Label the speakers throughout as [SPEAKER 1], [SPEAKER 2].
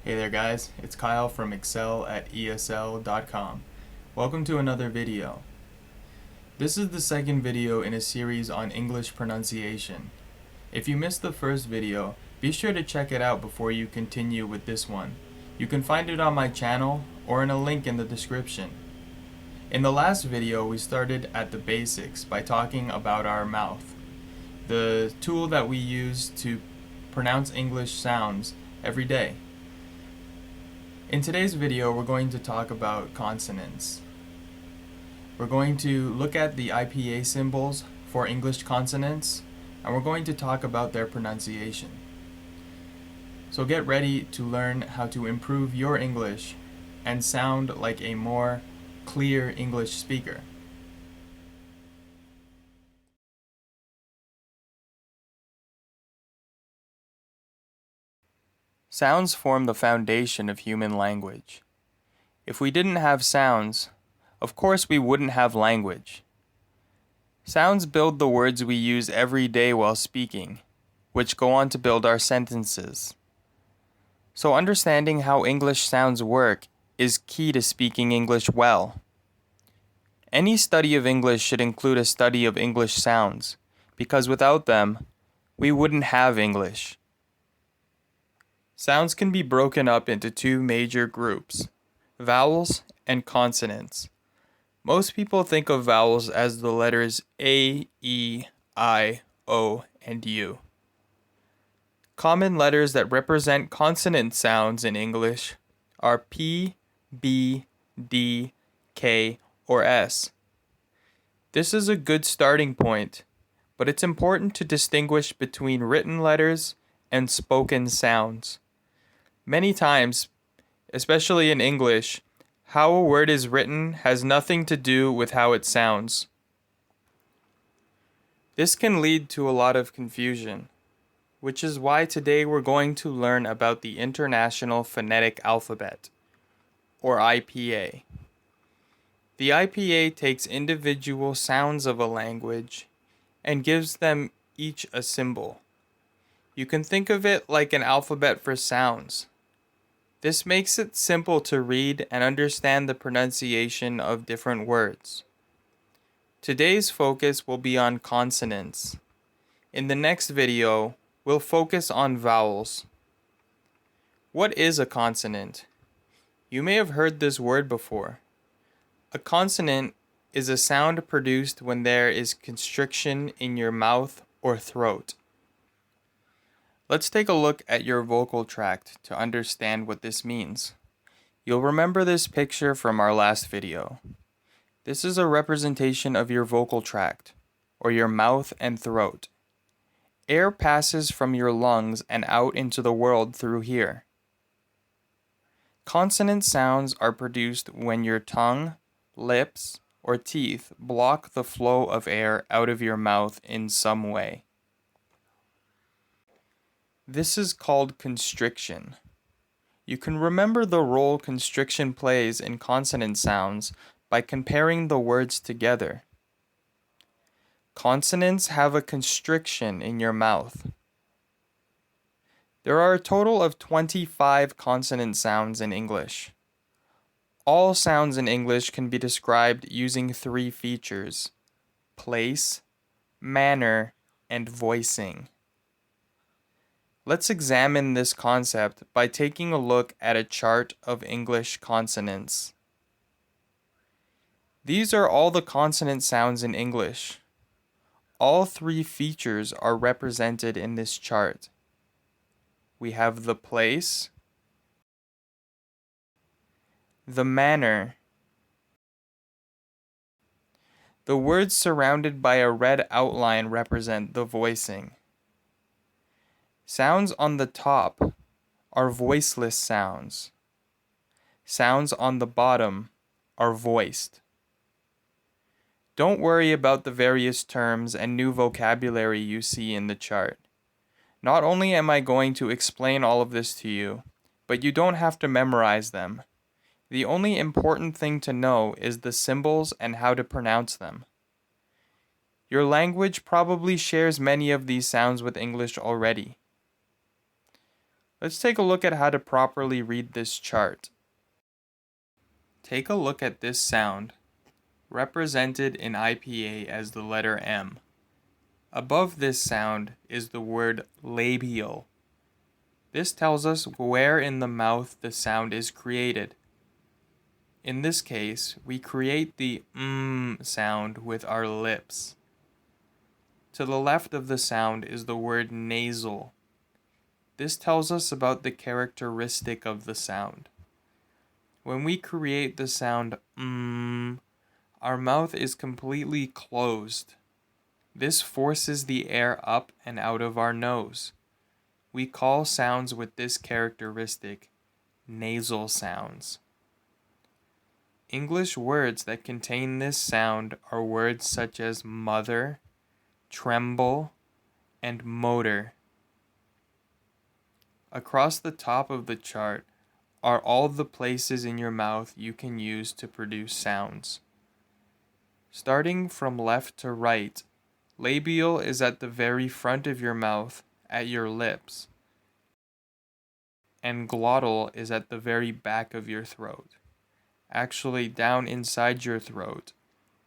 [SPEAKER 1] Hey there guys, it's Kyle from excel at ESL.com. Welcome to another video. This is the second video in a series on English pronunciation. If you missed the first video, be sure to check it out before you continue with this one. You can find it on my channel or in a link in the description. In the last video, we started at the basics by talking about our mouth, the tool that we use to pronounce English sounds every day. In today's video, we're going to talk about consonants. We're going to look at the IPA symbols for English consonants, and we're going to talk about their pronunciation. So get ready to learn how to improve your English and sound like a more clear English speaker. Sounds form the foundation of human language. If we didn't have sounds, of course we wouldn't have language. Sounds build the words we use every day while speaking, which go on to build our sentences. So understanding how English sounds work is key to speaking English well. Any study of English should include a study of English sounds, because without them, we wouldn't have English. Sounds can be broken up into two major groups, vowels and consonants. Most people think of vowels as the letters A, E, I, O, and U. Common letters that represent consonant sounds in English are P, B, D, K, or S. This is a good starting point, but it's important to distinguish between written letters and spoken sounds. Many times, especially in English, how a word is written has nothing to do with how it sounds. This can lead to a lot of confusion, which is why today we're going to learn about the International Phonetic Alphabet, or IPA. The IPA takes individual sounds of a language and gives them each a symbol. You can think of it like an alphabet for sounds. This makes it simple to read and understand the pronunciation of different words. Today's focus will be on consonants. In the next video, we'll focus on vowels. What is a consonant? You may have heard this word before. A consonant is a sound produced when there is constriction in your mouth or throat. Let's take a look at your vocal tract to understand what this means. You'll remember this picture from our last video. This is a representation of your vocal tract, or your mouth and throat. Air passes from your lungs and out into the world through here. Consonant sounds are produced when your tongue, lips, or teeth block the flow of air out of your mouth in some way. This is called constriction. You can remember the role constriction plays in consonant sounds by comparing the words together. Consonants have a constriction in your mouth. There are a total of 25 consonant sounds in English. All sounds in English can be described using three features: place, manner, and voicing. Let's examine this concept by taking a look at a chart of English consonants. These are all the consonant sounds in English. All three features are represented in this chart. We have the place, the manner, the words surrounded by a red outline represent the voicing. Sounds on the top are voiceless sounds. Sounds on the bottom are voiced. Don't worry about the various terms and new vocabulary you see in the chart. Not only am I going to explain all of this to you, but you don't have to memorize them. The only important thing to know is the symbols and how to pronounce them. Your language probably shares many of these sounds with English already. Let's take a look at how to properly read this chart. Take a look at this sound, represented in IPA as the letter M. Above this sound is the word labial. This tells us where in the mouth the sound is created. In this case, we create the sound with our lips. To the left of the sound is the word nasal. This tells us about the characteristic of the sound. When we create the sound our mouth is completely closed. This forces the air up and out of our nose. We call sounds with this characteristic nasal sounds. English words that contain this sound are words such as mother, tremble, and motor. Across the top of the chart are all the places in your mouth you can use to produce sounds. Starting from left to right, labial is at the very front of your mouth, at your lips, and glottal is at the very back of your throat, actually down inside your throat.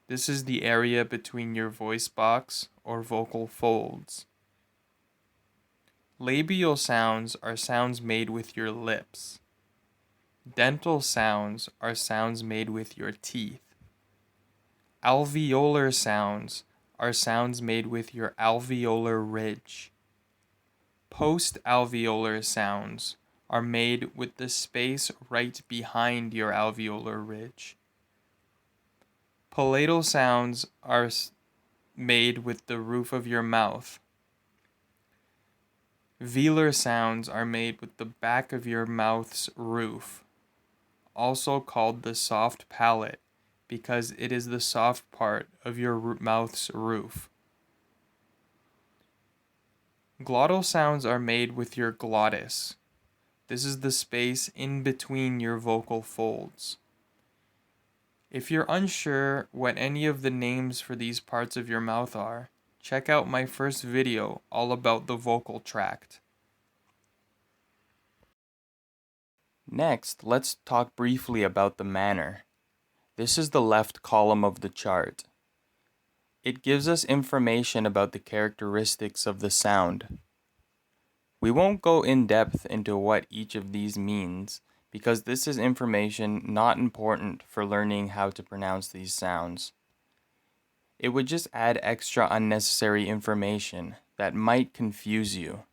[SPEAKER 1] This is the area between your voice box or vocal folds. Labial sounds are sounds made with your lips. Dental sounds are sounds made with your teeth. Alveolar sounds are sounds made with your alveolar ridge. Post-alveolar sounds are made with the space right behind your alveolar ridge. Palatal sounds are made with the roof of your mouth. Velar sounds are made with the back of your mouth's roof, also called the soft palate, because it is the soft part of your mouth's roof. Glottal sounds are made with your glottis. This is the space in between your vocal folds. If you're unsure what any of the names for these parts of your mouth are, check out my first video all about the vocal tract. Next, let's talk briefly about the manner. This is the left column of the chart. It gives us information about the characteristics of the sound. We won't go in depth into what each of these means, because this is information not important for learning how to pronounce these sounds. It would just add extra unnecessary information that might confuse you.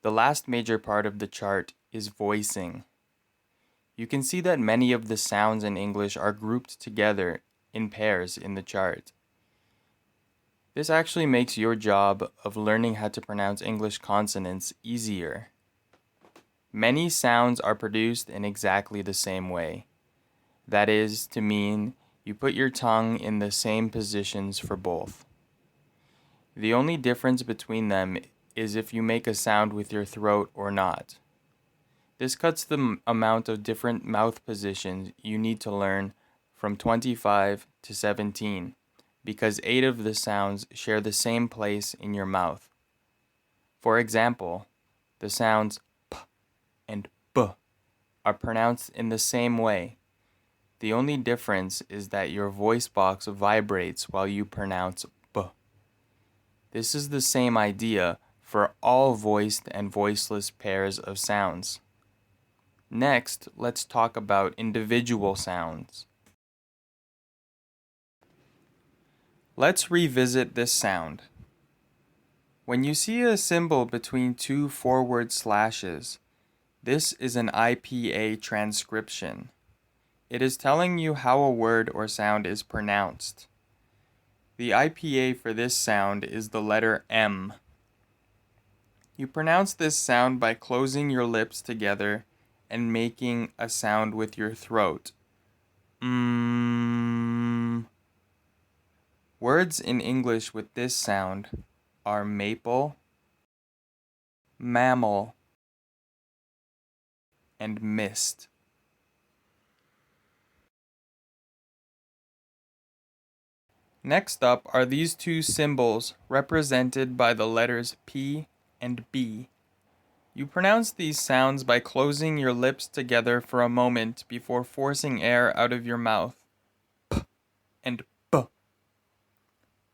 [SPEAKER 1] The last major part of the chart is voicing. You can see that many of the sounds in English are grouped together in pairs in the chart. This actually makes your job of learning how to pronounce English consonants easier. Many sounds are produced in exactly the same way. That is to mean you put your tongue in the same positions for both. The only difference between them is if you make a sound with your throat or not. This cuts the amount of different mouth positions you need to learn from 25 to 17, because 8 of the sounds share the same place in your mouth. For example, the sounds p and b are pronounced in the same way. The only difference is that your voice box vibrates while you pronounce b. This is the same idea for all voiced and voiceless pairs of sounds. Next, let's talk about individual sounds. Let's revisit this sound. When you see a symbol between two forward slashes, this is an IPA transcription. It is telling you how a word or sound is pronounced. The IPA for this sound is the letter M. You pronounce this sound by closing your lips together and making a sound with your throat. Words in English with this sound are maple, mammal, and mist. Next up are these two symbols represented by the letters P and B. You pronounce these sounds by closing your lips together for a moment before forcing air out of your mouth. P and B.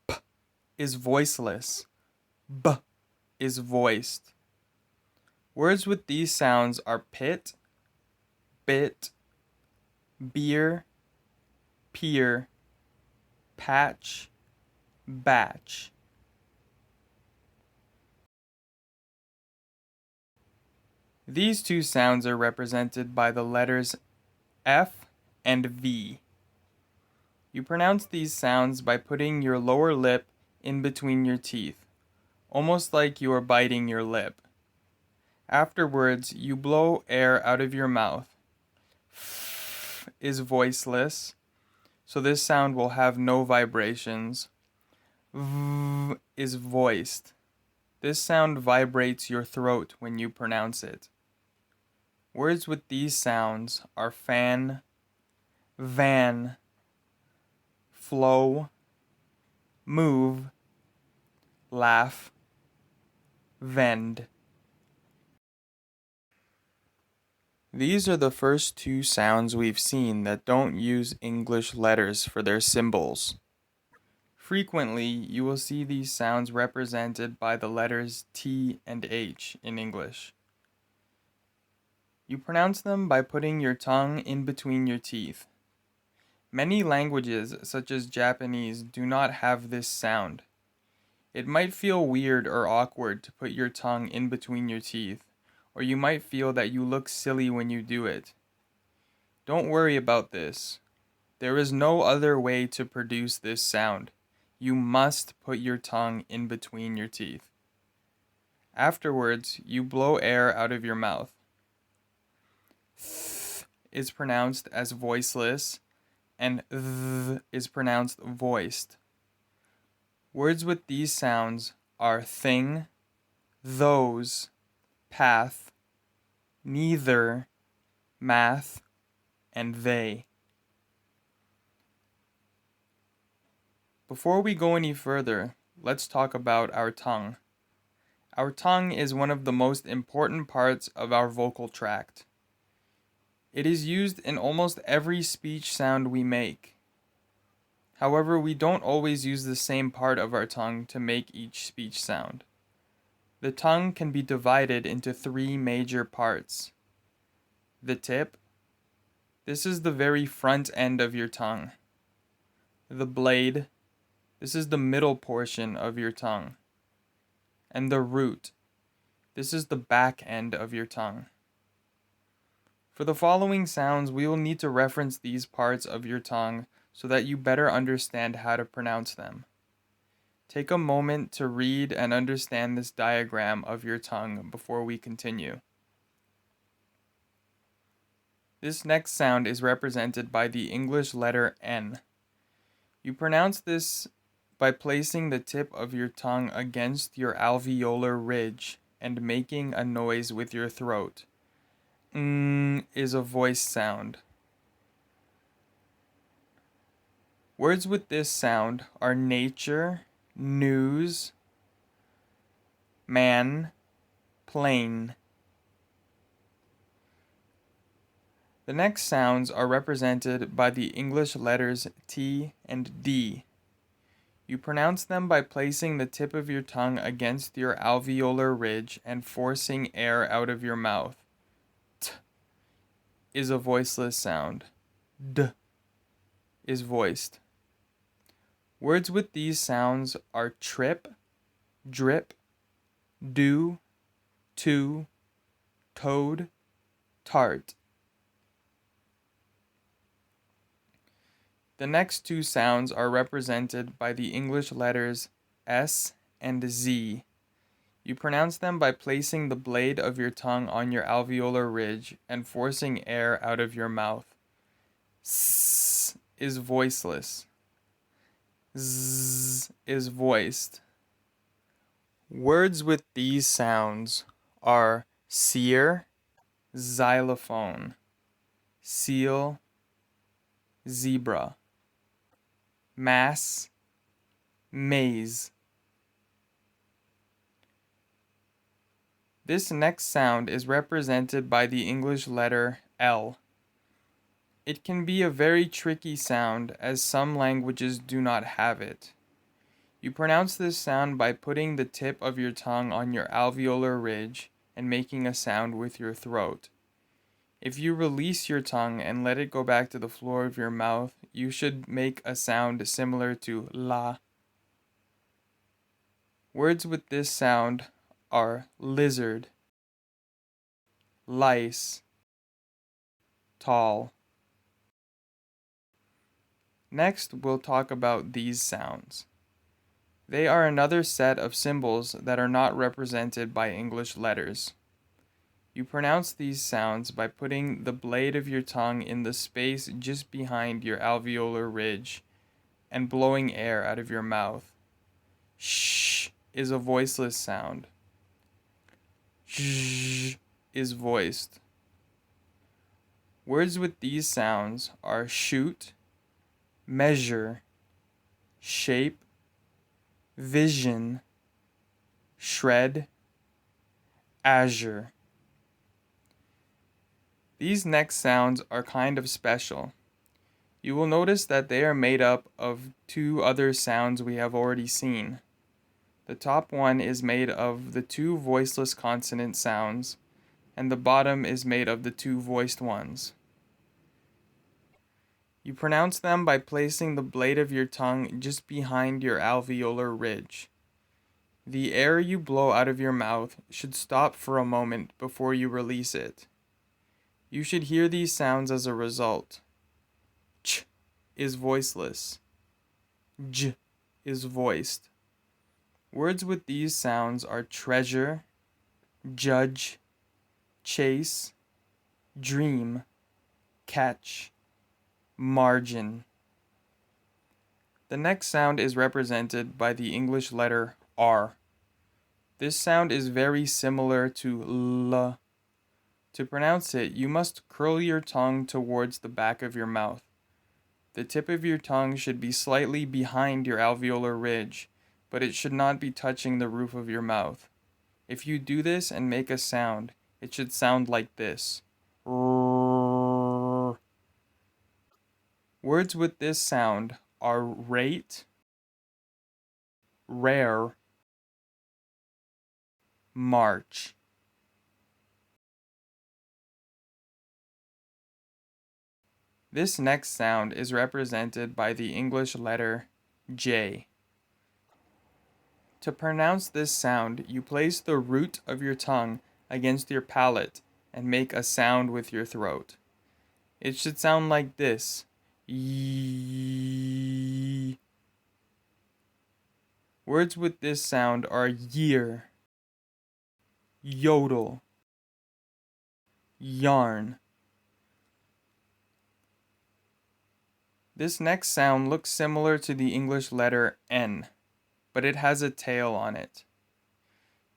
[SPEAKER 1] P is voiceless. B is voiced. Words with these sounds are pit, bit, beer, peer, patch, batch. These two sounds are represented by the letters F and V. You pronounce these sounds by putting your lower lip in between your teeth, almost like you are biting your lip. Afterwards, you blow air out of your mouth. F is voiceless, so this sound will have no vibrations. V is voiced. This sound vibrates your throat when you pronounce it. Words with these sounds are fan, van, flow, move, laugh, vend. These are the first two sounds we've seen that don't use English letters for their symbols. Frequently, you will see these sounds represented by the letters T and H in English. You pronounce them by putting your tongue in between your teeth. Many languages, such as Japanese, do not have this sound. It might feel weird or awkward to put your tongue in between your teeth, or you might feel that you look silly when you do it. Don't worry about this. There is no other way to produce this sound. You must put your tongue in between your teeth. Afterwards, you blow air out of your mouth. Th is pronounced as voiceless, and th is pronounced voiced. Words with these sounds are thing, those, path, neither, math, and they. Before we go any further, let's talk about our tongue. Our tongue is one of the most important parts of our vocal tract. It is used in almost every speech sound we make. However, we don't always use the same part of our tongue to make each speech sound. The tongue can be divided into three major parts. The tip. This is the very front end of your tongue. The blade. This is the middle portion of your tongue. And the root. This is the back end of your tongue. For the following sounds, we will need to reference these parts of your tongue so that you better understand how to pronounce them. Take a moment to read and understand this diagram of your tongue before we continue. This next sound is represented by the English letter N. You pronounce this by placing the tip of your tongue against your alveolar ridge and making a noise with your throat. Ng is a voice sound. Words with this sound are nature, news, man, plane. The next sounds are represented by the English letters T and D. You pronounce them by placing the tip of your tongue against your alveolar ridge and forcing air out of your mouth. T is a voiceless sound. D is voiced. Words with these sounds are trip, drip, do, to, toad, tart. The next two sounds are represented by the English letters S and Z. You pronounce them by placing the blade of your tongue on your alveolar ridge and forcing air out of your mouth. S is voiceless. Z is voiced. Words with these sounds are seer, xylophone, seal, zebra, mass, maze. This next sound is represented by the English letter L. It can be a very tricky sound as some languages do not have it. You pronounce this sound by putting the tip of your tongue on your alveolar ridge and making a sound with your throat. If you release your tongue and let it go back to the floor of your mouth, you should make a sound similar to la. Words with this sound are lizard, lice, tall. Next, we'll talk about these sounds. They are another set of symbols that are not represented by English letters. You pronounce these sounds by putting the blade of your tongue in the space just behind your alveolar ridge and blowing air out of your mouth. Sh is a voiceless sound. Zh is voiced. Words with these sounds are shoot, measure, shape, vision, shred, azure. These next sounds are kind of special. You will notice that they are made up of two other sounds we have already seen. The top one is made of the two voiceless consonant sounds, and the bottom is made of the two voiced ones. You pronounce them by placing the blade of your tongue just behind your alveolar ridge. The air you blow out of your mouth should stop for a moment before you release it. You should hear these sounds as a result. Ch is voiceless. J is voiced. Words with these sounds are treasure, judge, chase, dream, catch, margin. The next sound is represented by the English letter R. This sound is very similar to L. To pronounce it, you must curl your tongue towards the back of your mouth. The tip of your tongue should be slightly behind your alveolar ridge, but it should not be touching the roof of your mouth. If you do this and make a sound, it should sound like this. Words with this sound are rate, rare, march. This next sound is represented by the English letter J. To pronounce this sound, you place the root of your tongue against your palate and make a sound with your throat. It should sound like this. Yee. Words with this sound are year, yodel, yarn. This next sound looks similar to the English letter N, but it has a tail on it.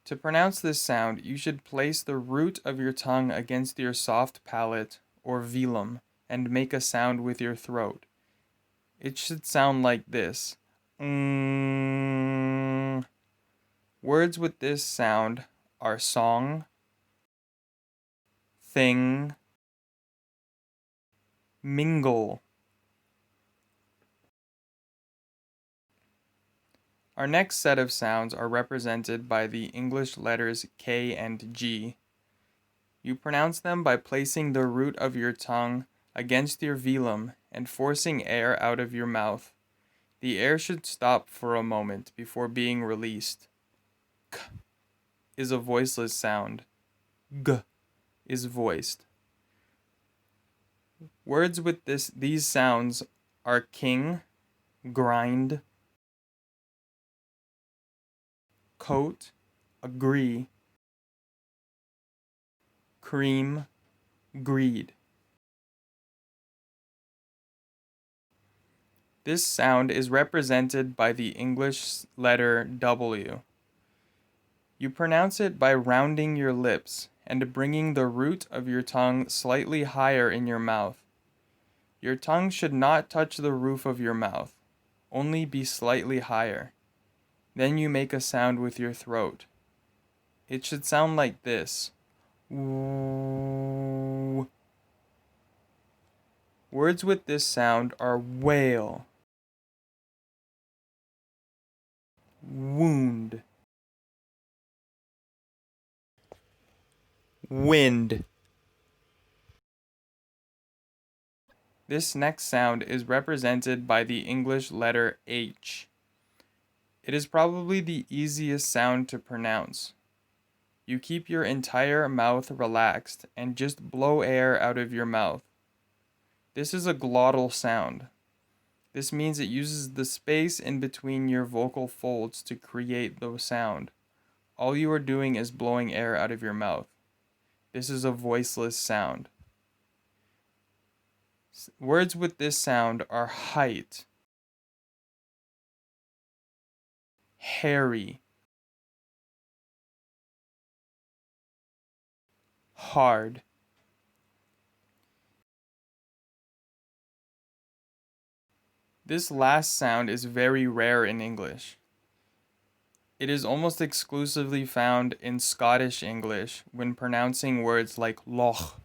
[SPEAKER 1] To pronounce this sound, you should place the root of your tongue against your soft palate or velum and make a sound with your throat. It should sound like this. Words with this sound are song, thing, mingle. Our next set of sounds are represented by the English letters K and G. You pronounce them by placing the root of your tongue against your velum and forcing air out of your mouth. The air should stop for a moment before being released. K is a voiceless sound. G is voiced. Words with these sounds are king, grind, coat, agree, cream, greed. This sound is represented by the English letter W. You pronounce it by rounding your lips and bringing the root of your tongue slightly higher in your mouth. Your tongue should not touch the roof of your mouth, only be slightly higher. Then you make a sound with your throat. it should sound like this. Woo. Words with this sound are whale, wound, wind. This next sound is represented by the English letter H. It is probably the easiest sound to pronounce. You keep your entire mouth relaxed and just blow air out of your mouth. This is a glottal sound. This means it uses the space in between your vocal folds to create the sound. All you are doing is blowing air out of your mouth. This is a voiceless sound. Words with this sound are height, hairy, hard. This last sound is very rare in English. It is almost exclusively found in Scottish English when pronouncing words like loch.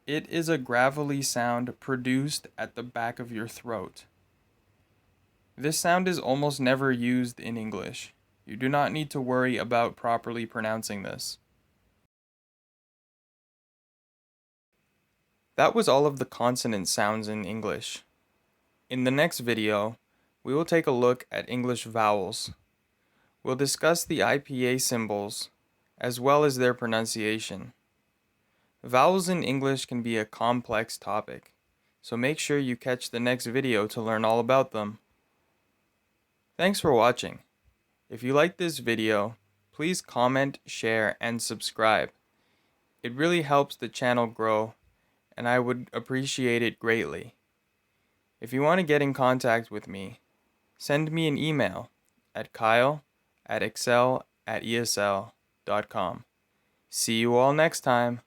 [SPEAKER 1] It is a gravelly sound produced at the back of your throat. This sound is almost never used in English. You do not need to worry about properly pronouncing this. That was all of the consonant sounds in English. In the next video, we will take a look at English vowels. We'll discuss the IPA symbols, as well as their pronunciation. Vowels in English can be a complex topic, so make sure you catch the next video to learn all about them. Thanks for watching. If you liked this video, please comment, share, and subscribe. It really helps the channel grow, and I would appreciate it greatly. If you want to get in contact with me, send me an email at kyle@excel@esl.com. See you all next time.